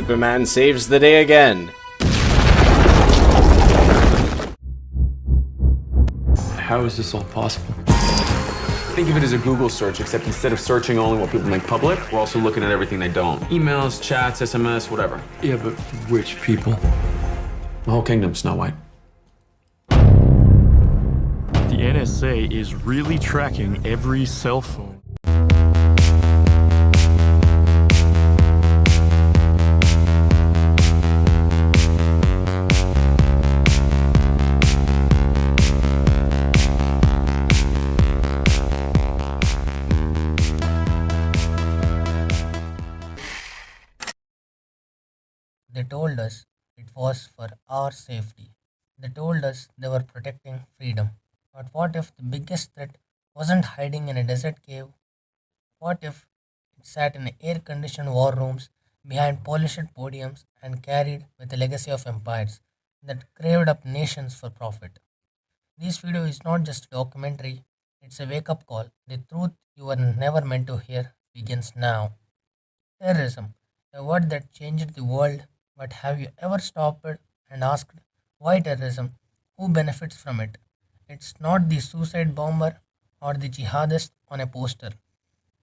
Superman saves the day again. How is this all possible? Think of it as a Google search, except instead of searching only what people make public, we're also looking at everything they don't. Emails, chats, SMS, whatever. Yeah, but which people? The whole kingdom, Snow White. The NSA is really tracking every cell phone. They told us it was for our safety. They told us they were protecting freedom. But what if the biggest threat wasn't hiding in a desert cave? What if it sat in air conditioned war rooms behind polished podiums and carried with a legacy of empires that craved up nations for profit? This video is not just a documentary, it's a wake up call. The truth you were never meant to hear begins now. Terrorism, a word that changed the world, but have you ever stopped and asked why terrorism? Who benefits from it? It's not the suicide bomber or the jihadist on a poster.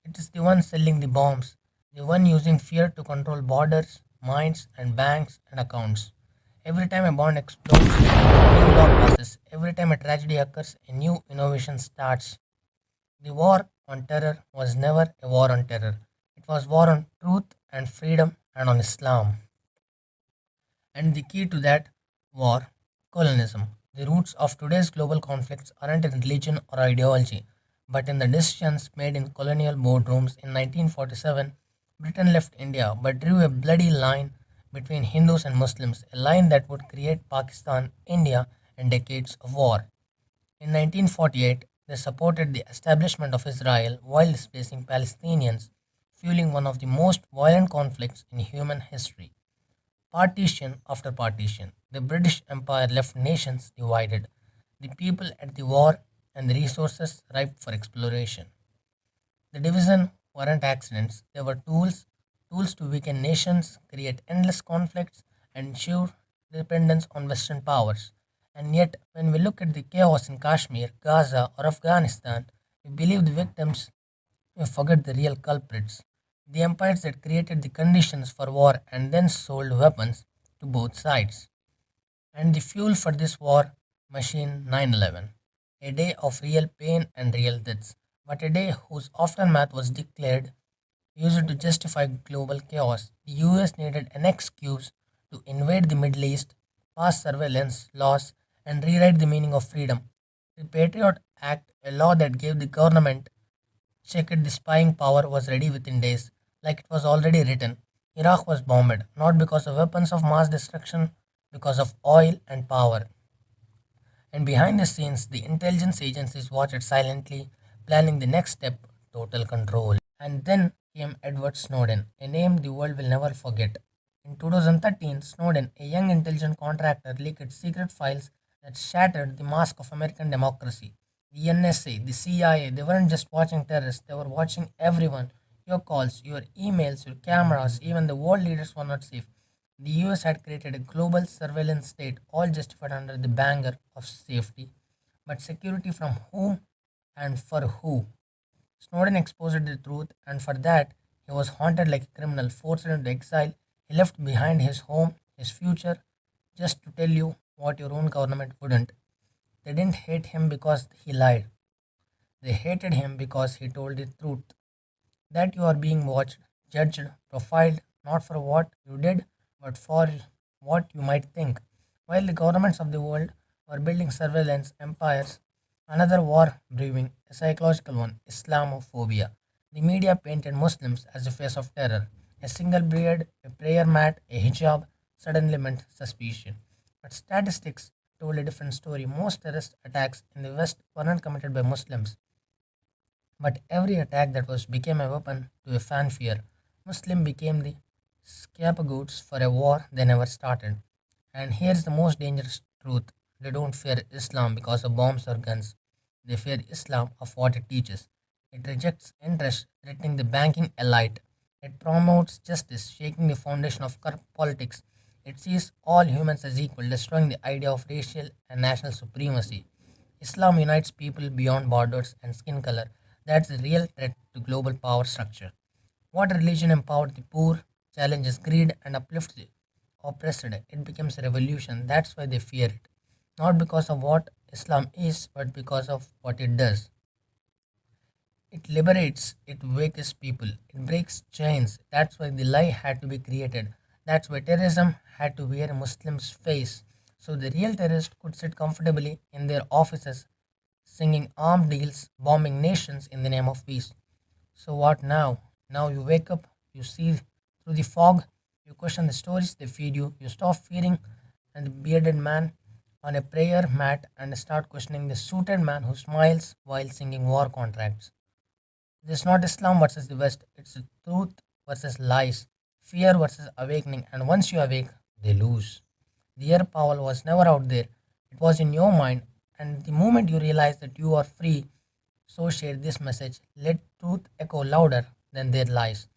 It is the one selling the bombs, the one using fear to control borders, minds, and banks and accounts. Every time a bomb explodes, a new law passes. Every time a tragedy occurs, a new innovation starts. The war on terror was never a war on terror. It was war on truth and freedom and on Islam. And the key to that war, colonialism. The roots of today's global conflicts aren't in religion or ideology, but in the decisions made in colonial boardrooms in 1947. Britain left India but drew a bloody line between Hindus and Muslims, a line that would create Pakistan, India, and decades of war. In 1948, they supported the establishment of Israel while displacing Palestinians, fueling one of the most violent conflicts in human history. Partition after partition, the British Empire left nations divided, the people at the war, and the resources ripe for exploration. The division weren't accidents, they were tools to weaken nations, create endless conflicts, and ensure dependence on Western powers. And yet, when we look at the chaos in Kashmir, Gaza, or Afghanistan, we believe the victims, we forget the real culprits. The empires that created the conditions for war and then sold weapons to both sides. And the fuel for this war machine 9/11. A day of real pain and real deaths, but a day whose aftermath was declared used to justify global chaos. The US needed an excuse to invade the Middle East, pass surveillance laws, and rewrite the meaning of freedom. The Patriot Act, a law that gave the government checked the spying power, was ready within days, like it was already written. Iraq was bombed, not because of weapons of mass destruction, because of oil and power. And behind the scenes, the intelligence agencies watched silently, planning the next step, total control. And then came Edward Snowden, a name the world will never forget. In 2013, Snowden, a young intelligence contractor, leaked secret files that shattered the mask of American democracy. The NSA, the CIA, they weren't just watching terrorists, they were watching everyone. Your calls, your emails, your cameras, even the world leaders were not safe. The US had created a global surveillance state, all justified under the banner of safety. But security from whom and for who? Snowden exposed the truth, and for that, he was haunted like a criminal, forced into exile. He left behind his home, his future, just to tell you what your own government wouldn't. They didn't hate him because he lied. They hated him because he told the truth. That you are being watched, judged, profiled, not for what you did, but for what you might think. While the governments of the world were building surveillance empires, another war brewing, a psychological one, Islamophobia. The media painted Muslims as the face of terror. A single beard, a prayer mat, a hijab suddenly meant suspicion. But statistics told a different story. Most terrorist attacks in the West were not committed by Muslims, but every attack that was became a weapon to a fanfare. Muslim became the scapegoats for a war they never started. And here's the most dangerous truth. They don't fear Islam because of bombs or guns. They fear Islam of what it teaches. It rejects interest threatening the banking elite. It promotes justice, shaking the foundation of corrupt politics. It sees all humans as equal, destroying the idea of racial and national supremacy. Islam unites people beyond borders and skin color. That's the real threat to global power structure. What religion empowers the poor, challenges greed, and uplifts the oppressed, it becomes a revolution. That's why they fear it. Not because of what Islam is, but because of what it does. It liberates, it wakes people, it breaks chains. That's why the lie had to be created. That's why terrorism had to wear a Muslim's face. So the real terrorist could sit comfortably in their offices, singing armed deals, bombing nations in the name of peace. So what now? Now you wake up, you see through the fog, you question the stories they feed you, you stop fearing and the bearded man on a prayer mat and start questioning the suited man who smiles while singing war contracts. This is not Islam versus the West, it's truth versus lies, fear versus awakening, and once you awake, they lose. The air power was never out there, it was in your mind, and the moment you realize that you are free, so share this message. Let truth echo louder than their lies.